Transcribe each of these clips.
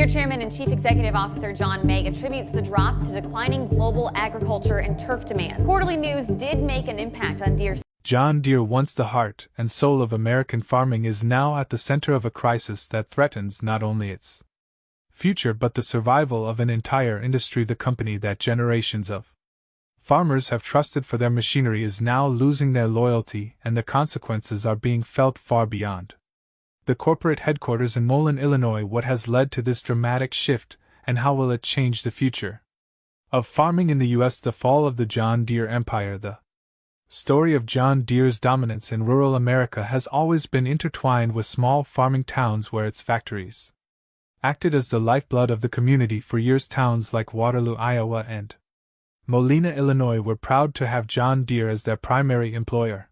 Deere Chairman and Chief Executive Officer John May attributes the drop to declining global agriculture and turf demand. Quarterly news did make an impact on Deere's. John Deere, once the heart and soul of American farming, is now at the center of a crisis that threatens not only its future but the survival of an entire industry. The company that generations of farmers have trusted for their machinery is now losing their loyalty, and the consequences are being felt far beyond the corporate headquarters in Moline, Illinois. What has led to this dramatic shift, and how will it change the future of farming in the U.S.? The fall of the John Deere empire. The story of John Deere's dominance in rural America has always been intertwined with small farming towns where its factories acted as the lifeblood of the community for years. Towns like Waterloo, Iowa and Molina, Illinois were proud to have John Deere as their primary employer.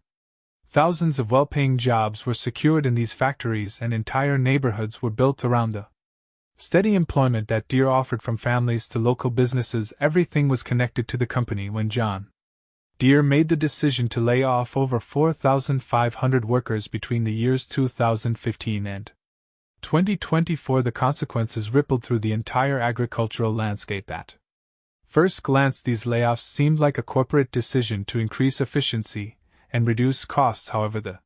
Thousands of well-paying jobs were secured in these factories, and entire neighborhoods were built around the steady employment that Deere offered. From families to local businesses, everything was connected to the company. When John Deere made the decision to lay off over 4,500 workers between the years 2015 and 2024, the consequences rippled through the entire agricultural landscape. At first glance, these layoffs seemed like a corporate decision to increase efficiency and reduce costs. However, the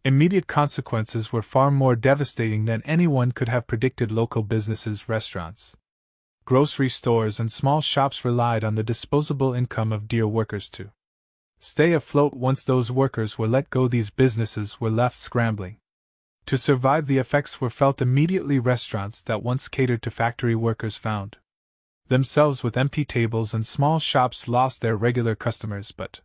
immediate consequences were far more devastating than anyone could have predicted. Local businesses, restaurants, grocery stores, and small shops relied on the disposable income of Deere workers to stay afloat. Once those workers were let go, these businesses were left scrambling to survive. The effects were felt immediately. Restaurants that once catered to factory workers found themselves with empty tables, and small shops lost their regular customers. But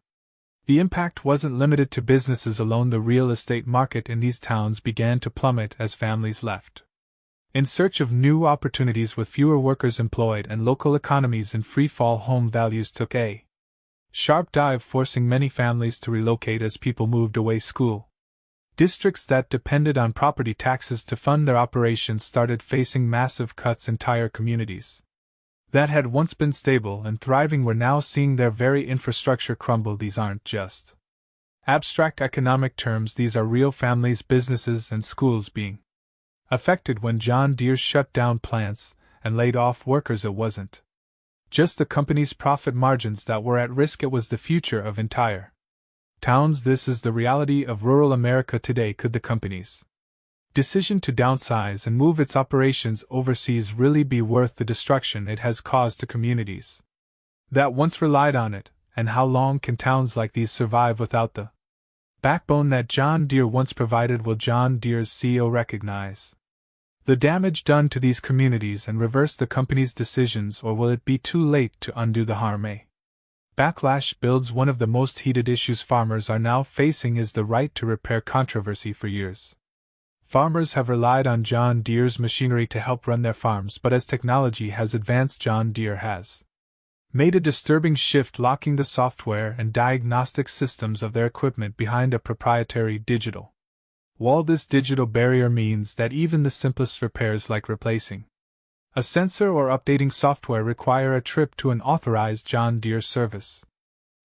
the impact wasn't limited to businesses alone. The real estate market in these towns began to plummet as families left in search of new opportunities with fewer workers employed, and local economies in free fall. Home values took a sharp dive, forcing many families to relocate as people moved away. School districts that depended on property taxes to fund their operations started facing massive cuts. Entire communities that had once been stable and thriving were now seeing their very infrastructure crumble. These aren't just abstract economic terms, these are real families, businesses, and schools being affected. When John Deere shut down plants and laid off workers, it wasn't just the company's profit margins that were at risk, it was the future of entire towns. This is the reality of rural America today. Could the company's decision to downsize and move its operations overseas really be worth the destruction it has caused to communities that once relied on it? And how long can towns like these survive without the backbone that John Deere once provided? Will John Deere's CEO recognize the damage done to these communities and reverse the company's decisions, or will it be too late to undo the harm? A backlash builds. One of the most heated issues farmers are now facing is the right to repair controversy. For years, farmers have relied on John Deere's machinery to help run their farms, but as technology has advanced, John Deere has made a disturbing shift, locking the software and diagnostic systems of their equipment behind a proprietary digital wall. This digital barrier means that even the simplest repairs, like replacing a sensor or updating software, require a trip to an authorized John Deere service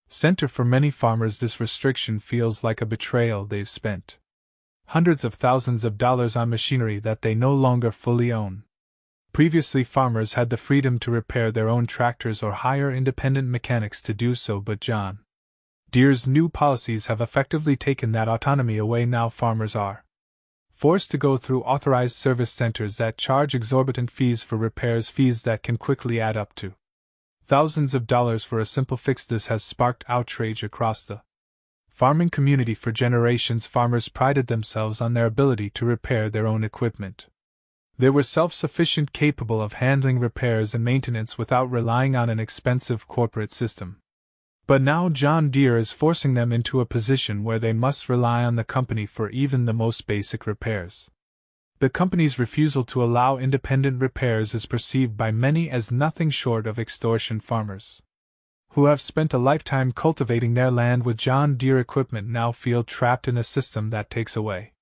center. For many farmers, this restriction feels like a betrayal. They've spent hundreds of thousands of dollars on machinery that they no longer fully own. Previously, farmers had the freedom to repair their own tractors or hire independent mechanics to do so, but John Deere's new policies have effectively taken that autonomy away. Now farmers are forced to go through authorized service centers that charge exorbitant fees for repairs, fees that can quickly add up to thousands of dollars for a simple fix. This has sparked outrage across the farming community. For generations, farmers prided themselves on their ability to repair their own equipment. They were self-sufficient, capable of handling repairs and maintenance without relying on an expensive corporate system. But now John Deere is forcing them into a position where they must rely on the company for even the most basic repairs. The company's refusal to allow independent repairs is perceived by many as nothing short of extortion. Farmers who have spent a lifetime cultivating their land with John Deere equipment now feel trapped in a system that takes away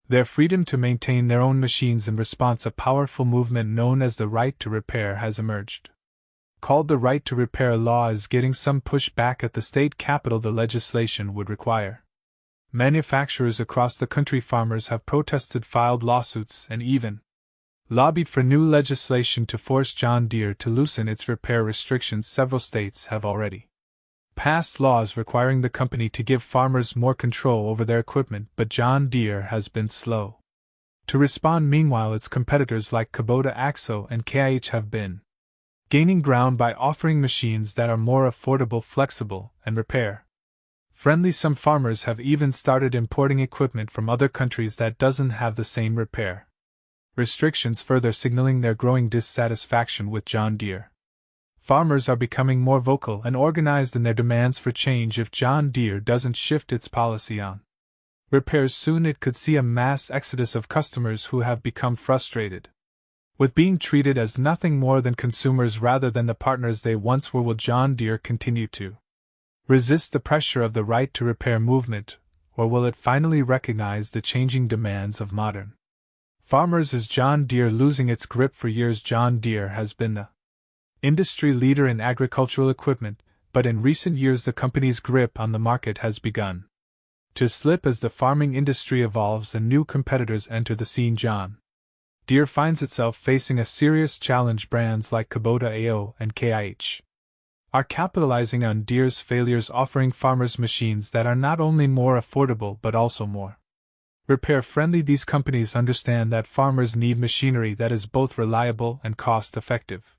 their freedom to maintain their own machines. In response, a powerful movement known as the right to repair has emerged. Called the Right to Repair law is getting some pushback at the state capitol. The legislation would require manufacturers across the country. Farmers have protested, filed lawsuits, and even lobbied for new legislation to force John Deere to loosen its repair restrictions. Several states have already passed laws requiring the company to give farmers more control over their equipment, but John Deere has been slow to respond. Meanwhile, its competitors like Kubota, Axo, and KIH have been gaining ground by offering machines that are more affordable, flexible, and repair friendly. Some farmers have even started importing equipment from other countries that doesn't have the same repair restrictions, further signaling their growing dissatisfaction with John Deere. Farmers are becoming more vocal and organized in their demands for change. If John Deere doesn't shift its policy on repairs soon, it could see a mass exodus of customers who have become frustrated with being treated as nothing more than consumers rather than the partners they once were. Will John Deere continue to resist the pressure of the right to repair movement, or will it finally recognize the changing demands of modern farmers? Is John Deere losing its grip? For years, John Deere has been the industry leader in agricultural equipment, but in recent years the company's grip on the market has begun to slip as the farming industry evolves and new competitors enter the scene. John Deere finds itself facing a serious challenge. Brands like Kubota, AO, and KIH are capitalizing on Deere's failures, offering farmers machines that are not only more affordable but also more repair-friendly. These companies understand that farmers need machinery that is both reliable and cost-effective,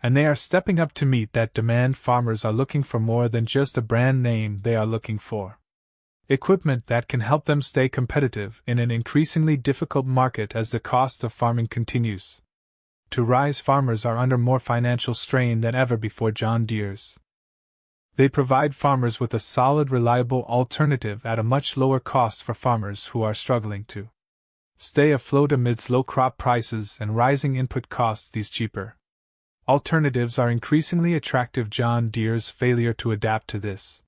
and they are stepping up to meet that demand. Farmers are looking for more than just a brand name. They are looking for equipment that can help them stay competitive in an increasingly difficult market. As the cost of farming continues to rise, farmers are under more financial strain than ever before. John Deere's they provide farmers with a solid, reliable alternative at a much lower cost. For farmers who are struggling to stay afloat amidst low crop prices and rising input costs, these cheaper alternatives are increasingly attractive. John Deere's failure to adapt to this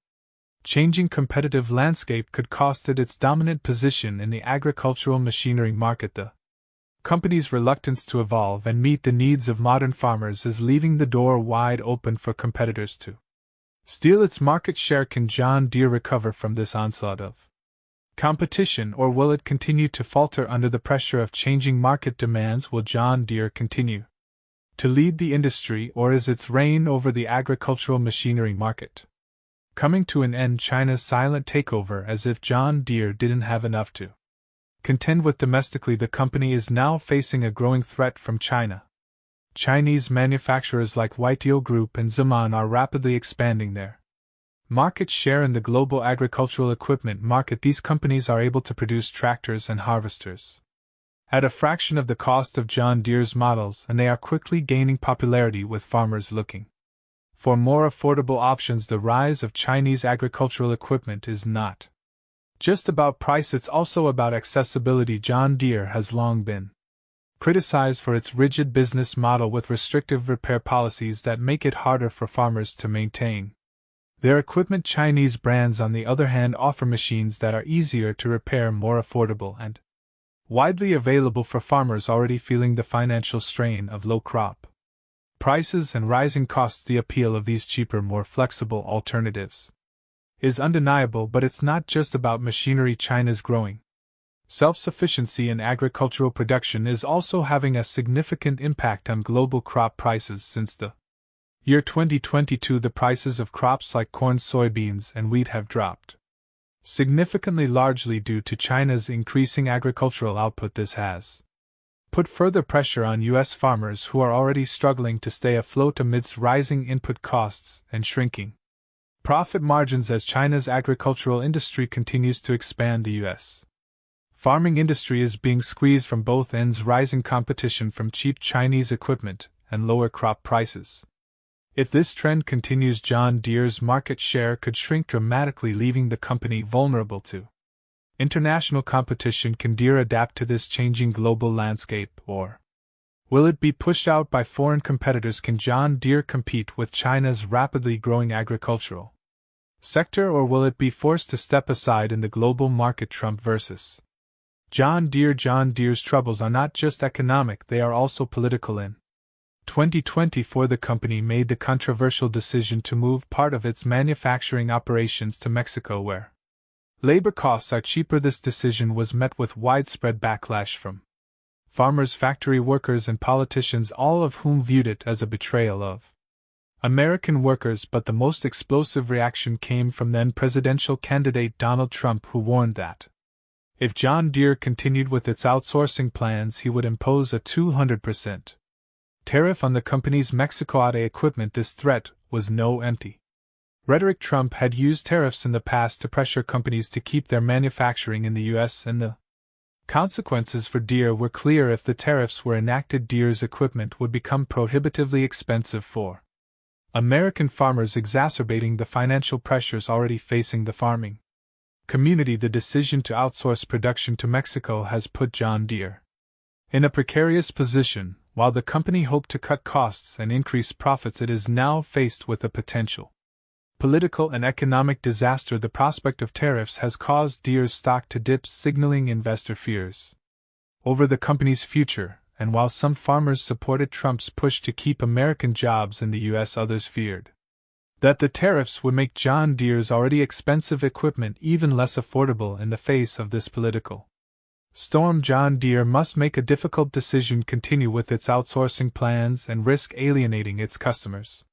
changing competitive landscape could cost it its dominant position in the agricultural machinery market. The company's reluctance to evolve and meet the needs of modern farmers is leaving the door wide open for competitors to steal its market share. Can John Deere recover from this onslaught of competition, or will it continue to falter under the pressure of changing market demands? Will John Deere continue to lead the industry, or is its reign over the agricultural machinery market coming to an end? China's silent takeover. As if John Deere didn't have enough to contend with domestically, the company is now facing a growing threat from China. Chinese manufacturers like YTO Group and Zeman are rapidly expanding their market share in the global agricultural equipment market. These companies are able to produce tractors and harvesters at a fraction of the cost of John Deere's models, and they are quickly gaining popularity with farmers looking for more affordable options. The rise of Chinese agricultural equipment is not just about price, it's also about accessibility. John Deere has long been criticized for its rigid business model with restrictive repair policies that make it harder for farmers to maintain their equipment. Chinese brands, on the other hand, offer machines that are easier to repair, more affordable, and widely available for farmers already feeling the financial strain of low crop prices and rising costs. The appeal of these cheaper, more flexible alternatives is undeniable, but it's not just about machinery. China's growing self-sufficiency in agricultural production is also having a significant impact on global crop prices. Since the year 2022, the prices of crops like corn, soybeans, and wheat have dropped significantly, largely due to China's increasing agricultural output. This has put further pressure on U.S. farmers who are already struggling to stay afloat amidst rising input costs and shrinking profit margins. As China's agricultural industry continues to expand, the U.S. farming industry is being squeezed from both ends: rising competition from cheap Chinese equipment and lower crop prices. If this trend continues, John Deere's market share could shrink dramatically, leaving the company vulnerable to international competition. Can Deere adapt to this changing global landscape, or will it be pushed out by foreign competitors? Can John Deere compete with China's rapidly growing agricultural sector, or will it be forced to step aside in the global market? Trump versus John Deere. John Deere's troubles are not just economic, they are also political. In 2024, the company made the controversial decision to move part of its manufacturing operations to Mexico, where labor costs are cheaper. This decision was met with widespread backlash from farmers, factory workers, and politicians, all of whom viewed it as a betrayal of American workers. But the most explosive reaction came from then presidential candidate Donald Trump, who warned that if John Deere continued with its outsourcing plans, he would impose a 200% tariff on the company's Mexico-ADE equipment. This threat was no empty rhetoric. Trump had used tariffs in the past to pressure companies to keep their manufacturing in the U.S., and the consequences for Deere were clear. If the tariffs were enacted, Deere's equipment would become prohibitively expensive for American farmers, exacerbating the financial pressures already facing the farming community. The decision to outsource production to Mexico has put John Deere in a precarious position. While the company hoped to cut costs and increase profits, it is now faced with a potential political and economic disaster. The prospect of tariffs has caused Deere's stock to dip, signaling investor fears over the company's future. And while some farmers supported Trump's push to keep American jobs in the U.S., others feared that the tariffs would make John Deere's already expensive equipment even less affordable. In the face of this political storm, John Deere must make a difficult decision: continue with its outsourcing plans and risk alienating its customers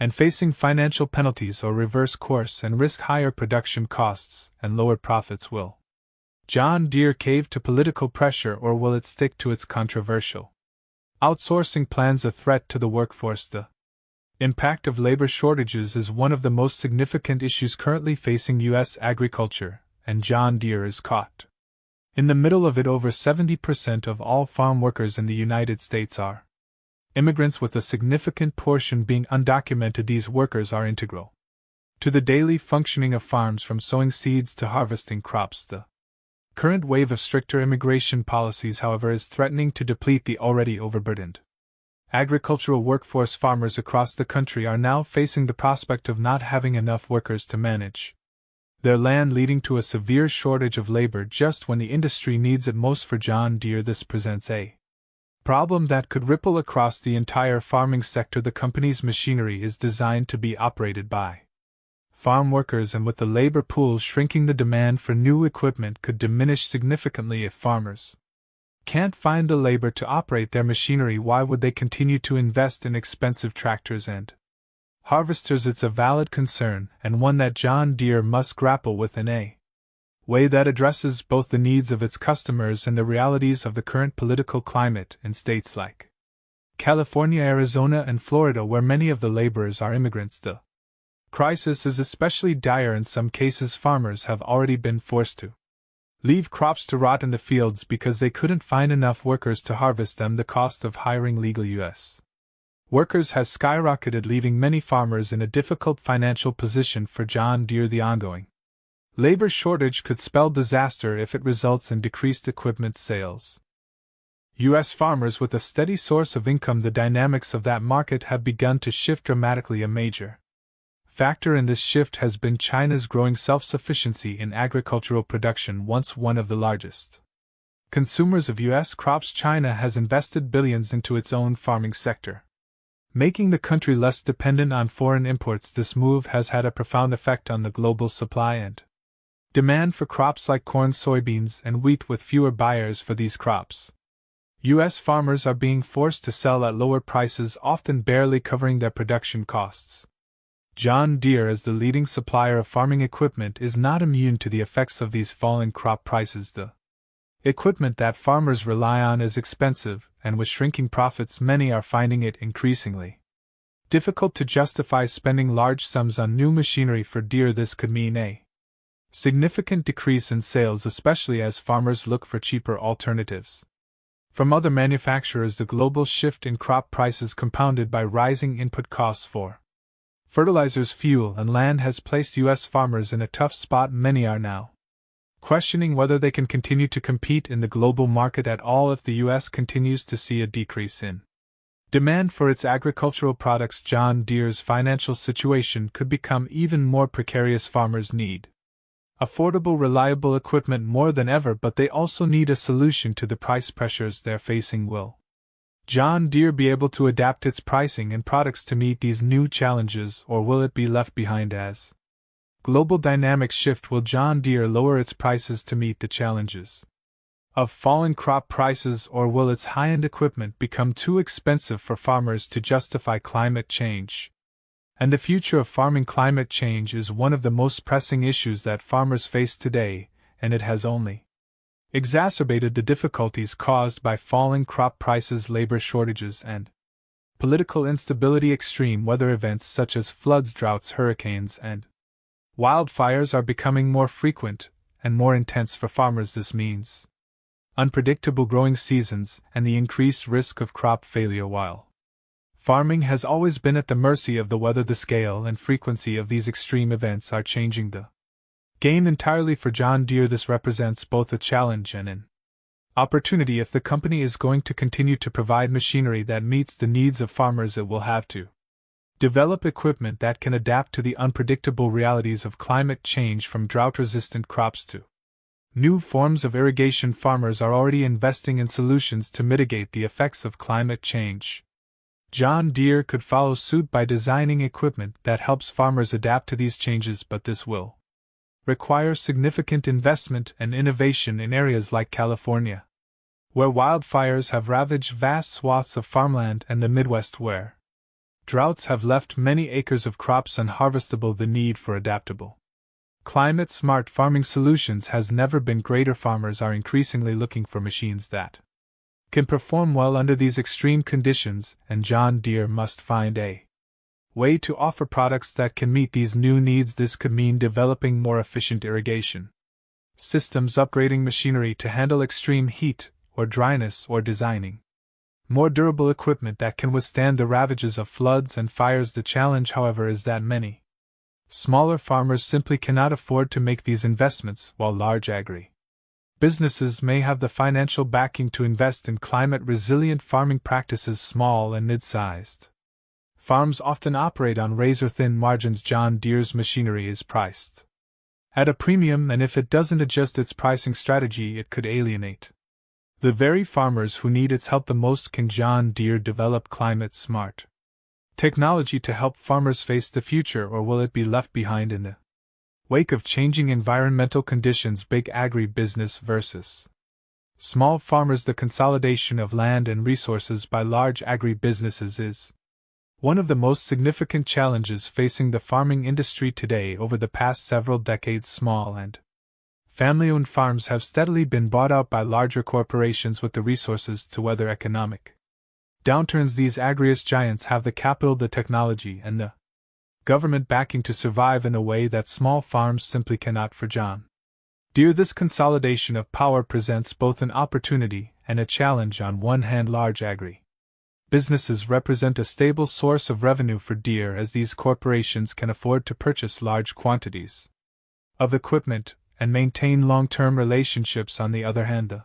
and facing financial penalties, or reverse course and risk higher production costs and lower profits. Will John Deere cave to political pressure, or will it stick to its controversial outsourcing plans? A threat to the workforce. The impact of labor shortages is one of the most significant issues currently facing U.S. agriculture, and John Deere is caught in the middle of it. Over 70% of all farm workers in the United States are immigrants, with a significant portion being undocumented. These workers are integral to the daily functioning of farms, from sowing seeds to harvesting crops. The current wave of stricter immigration policies, however, is threatening to deplete the already overburdened agricultural workforce. Farmers across the country are now facing the prospect of not having enough workers to manage their land, leading to a severe shortage of labor just when the industry needs it most. For John Deere, this presents a problem that could ripple across the entire farming sector. The company's machinery is designed to be operated by farm workers, and with the labor pool shrinking, the demand for new equipment could diminish significantly. If farmers can't find the labor to operate their machinery, why would they continue to invest in expensive tractors and harvesters? It's a valid concern, and one that John Deere must grapple with in a way that addresses both the needs of its customers and the realities of the current political climate in states like California, Arizona, and Florida, where many of the laborers are immigrants. The crisis is especially dire. In some cases, farmers have already been forced to leave crops to rot in the fields because they couldn't find enough workers to harvest them. The cost of hiring legal U.S. workers has skyrocketed, leaving many farmers in a difficult financial position. For John Deere, the ongoing labor shortage could spell disaster if it results in decreased equipment sales. U.S. farmers with a steady source of income, the dynamics of that market have begun to shift dramatically. A major factor in this shift has been China's growing self-sufficiency in agricultural production. Once one of the largest consumers of U.S. crops, China has invested billions into its own farming sector, making the country less dependent on foreign imports. This move has had a profound effect on the global supply and demand for crops like corn, soybeans, and wheat. With fewer buyers for these crops, U.S. farmers are being forced to sell at lower prices, often barely covering their production costs. John Deere, as the leading supplier of farming equipment, is not immune to the effects of these falling crop prices. The equipment that farmers rely on is expensive, and with shrinking profits, many are finding it increasingly difficult to justify spending large sums on new machinery. For Deere, this could mean a significant decrease in sales, especially as farmers look for cheaper alternatives from other manufacturers. The global shift in crop prices, compounded by rising input costs for fertilizers, fuel, and land, has placed U.S. farmers in a tough spot. Many are now questioning whether they can continue to compete in the global market at all if the U.S. continues to see a decrease in demand for its agricultural products. John Deere's financial situation could become even more precarious. Farmers need affordable, reliable equipment more than ever, but they also need a solution to the price pressures they're facing. Will John Deere be able to adapt its pricing and products to meet these new challenges, or will it be left behind as global dynamics shift? Will John Deere lower its prices to meet the challenges Of falling crop prices, or will its high-end equipment become too expensive for farmers to justify climate change? And the future of farming. Climate change is one of the most pressing issues that farmers face today, and it has only exacerbated the difficulties caused by falling crop prices, labor shortages, and political instability. Extreme weather events such as floods, droughts, hurricanes, and wildfires are becoming more frequent and more intense for farmers. This means unpredictable growing seasons and the increased risk of crop failure. While farming has always been at the mercy of the weather, the scale and frequency of these extreme events are changing the game entirely for John Deere. This represents both a challenge and an opportunity. If the company is going to continue to provide machinery that meets the needs of farmers, it will have to develop equipment that can adapt to the unpredictable realities of climate change, from drought-resistant crops to new forms of irrigation. Farmers are already investing in solutions to mitigate the effects of climate change. John Deere could follow suit by designing equipment that helps farmers adapt to these changes, but this will require significant investment and innovation in areas like California, where wildfires have ravaged vast swaths of farmland, and the Midwest, where droughts have left many acres of crops unharvestable. The need for adaptable, climate-smart farming solutions has never been greater. Farmers are increasingly looking for machines that can perform well under these extreme conditions, and John Deere must find a way to offer products that can meet these new needs. This could mean developing more efficient irrigation systems, upgrading machinery to handle extreme heat or dryness, or designing more durable equipment that can withstand the ravages of floods and fires. The challenge, however, is that many smaller farmers simply cannot afford to make these investments, while large businesses may have the financial backing to invest in climate-resilient farming practices. Small and mid-sized farms often operate on razor-thin margins. John Deere's machinery is priced at a premium, and if it doesn't adjust its pricing strategy, it could alienate the very farmers who need its help the most. Can John Deere develop climate-smart technology to help farmers face the future, or will it be left behind in the wake of changing environmental conditions? Big agri-business versus small farmers. The consolidation of land and resources by large agri-businesses is one of the most significant challenges facing the farming industry today. Over the past several decades, small and family-owned farms have steadily been bought out by larger corporations with the resources to weather economic downturns. These agri-giants have the capital, the technology, and the government backing to survive in a way that small farms simply cannot. For John Deere, this consolidation of power presents both an opportunity and a challenge. On one hand, large agri-businesses represent a stable source of revenue for Deere, as these corporations can afford to purchase large quantities of equipment and maintain long-term relationships. On the other hand, the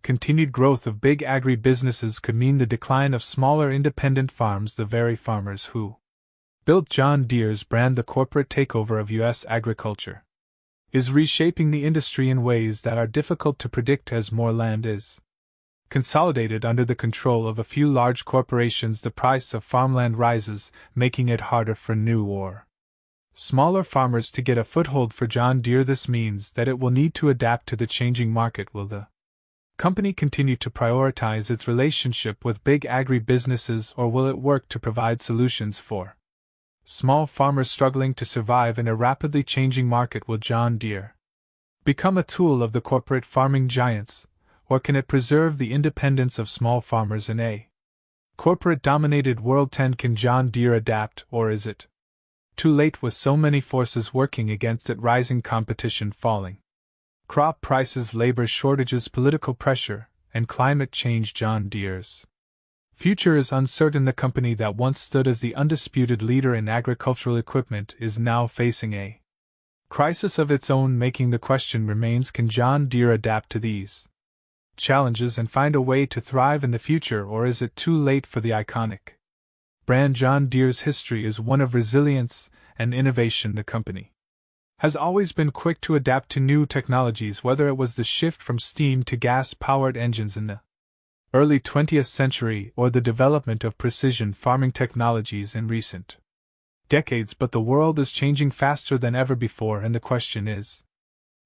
continued growth of big agri-businesses could mean the decline of smaller independent farms. The very farmers who built John Deere's brand, the corporate takeover of U.S. agriculture, is reshaping the industry in ways that are difficult to predict. As more land is consolidated under the control of a few large corporations, the price of farmland rises, making it harder for new or smaller farmers to get a foothold. For John Deere, this means that it will need to adapt to the changing market. Will the company continue to prioritize its relationship with big agri-businesses, or will it work to provide solutions for small farmers struggling to survive in a rapidly changing market? Will John Deere become a tool of the corporate farming giants, or can it preserve the independence of small farmers in a corporate-dominated world? 10. Can John Deere adapt, or is it too late with so many forces working against it? Rising competition, falling crop prices, labor shortages, political pressure, and climate change. John Deere's future is uncertain. The company that once stood as the undisputed leader in agricultural equipment is now facing a crisis of its own. Making the question remains, can John Deere adapt to these challenges and find a way to thrive in the future, or is it too late for the iconic brand? John Deere's history is one of resilience and innovation. The company has always been quick to adapt to new technologies, whether it was the shift from steam to gas-powered engines in the early 20th century or the development of precision farming technologies in recent decades. But the world is changing faster than ever before, and the question is,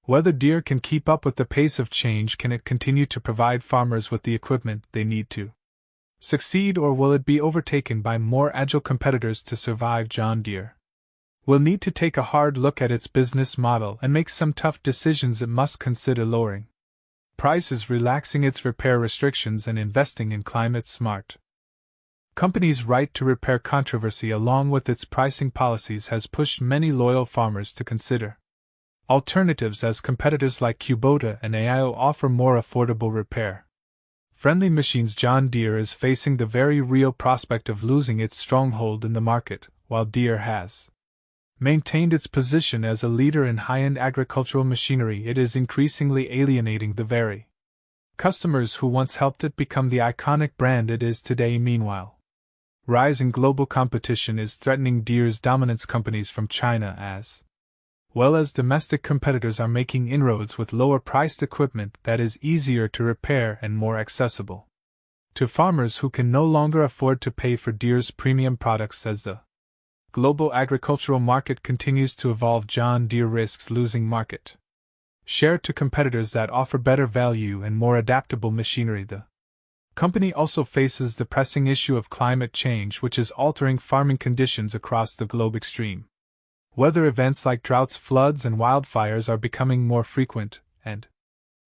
Whether Deere can keep up with the pace of change, can it continue to provide farmers with the equipment they need to succeed, or will it be overtaken by more agile competitors to survive? John Deere will need to take a hard look at its business model and make some tough decisions. It must consider lowering prices, relaxing its repair restrictions, and investing in climate-smart companies. Right to repair controversy, along with its pricing policies, has pushed many loyal farmers to consider alternatives, as competitors like Kubota and AIO offer more affordable repair-friendly machines. John Deere is facing the very real prospect of losing its stronghold in the market. While Deere has maintained its position as a leader in high-end agricultural machinery, it is increasingly alienating the very customers who once helped it become the iconic brand it is today. Meanwhile, rising global competition is threatening Deere's dominance. Companies from China as well as domestic competitors are making inroads with lower-priced equipment that is easier to repair and more accessible to farmers who can no longer afford to pay for Deere's premium products. As the global agricultural market continues to evolve, John Deere risks losing market share to competitors that offer better value and more adaptable machinery. The company also faces the pressing issue of climate change, which is altering farming conditions across the globe. Extreme weather events like droughts, floods, and wildfires are becoming more frequent and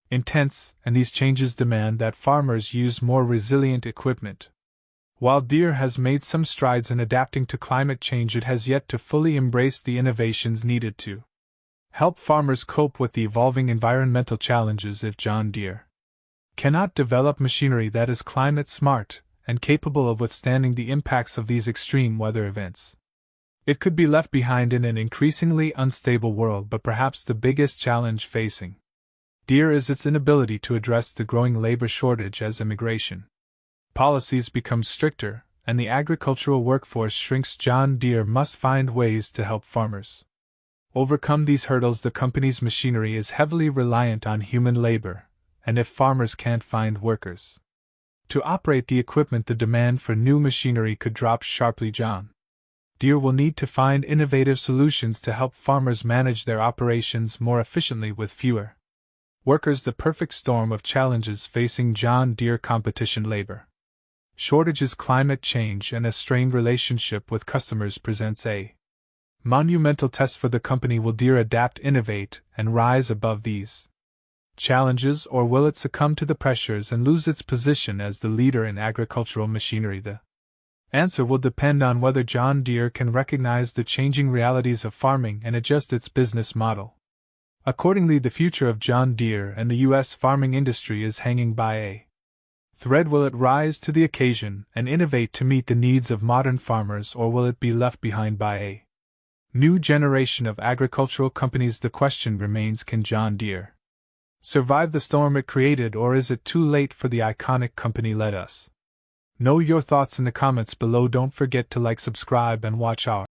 intense, and these changes demand that farmers use more resilient equipment. While Deere has made some strides in adapting to climate change, it has yet to fully embrace the innovations needed to help farmers cope with the evolving environmental challenges. If John Deere cannot develop machinery that is climate smart and capable of withstanding the impacts of these extreme weather events, it could be left behind in an increasingly unstable world. But perhaps the biggest challenge facing Deere is its inability to address the growing labor shortage. As immigration policies become stricter and the agricultural workforce shrinks, John Deere must find ways to help farmers overcome these hurdles. The company's machinery is heavily reliant on human labor, and if farmers can't find workers to operate the equipment, the demand for new machinery could drop sharply. John Deere will need to find innovative solutions to help farmers manage their operations more efficiently with fewer workers. The perfect storm of challenges facing John Deere: competition, labor shortages, climate change, and a strained relationship with customers presents a monumental test for the company. Will Deere adapt, innovate, and rise above these challenges, or will it succumb to the pressures and lose its position as the leader in agricultural machinery? The answer will depend on whether John Deere can recognize the changing realities of farming and adjust its business model accordingly. The future of John Deere and the U.S. farming industry is hanging by a thread. Will it rise to the occasion and innovate to meet the needs of modern farmers, or will it be left behind by a new generation of agricultural companies? The question remains, can John Deere survive the storm it created, or is it too late for the iconic company? Let us know your thoughts in the comments below. Don't forget to like, subscribe, and watch our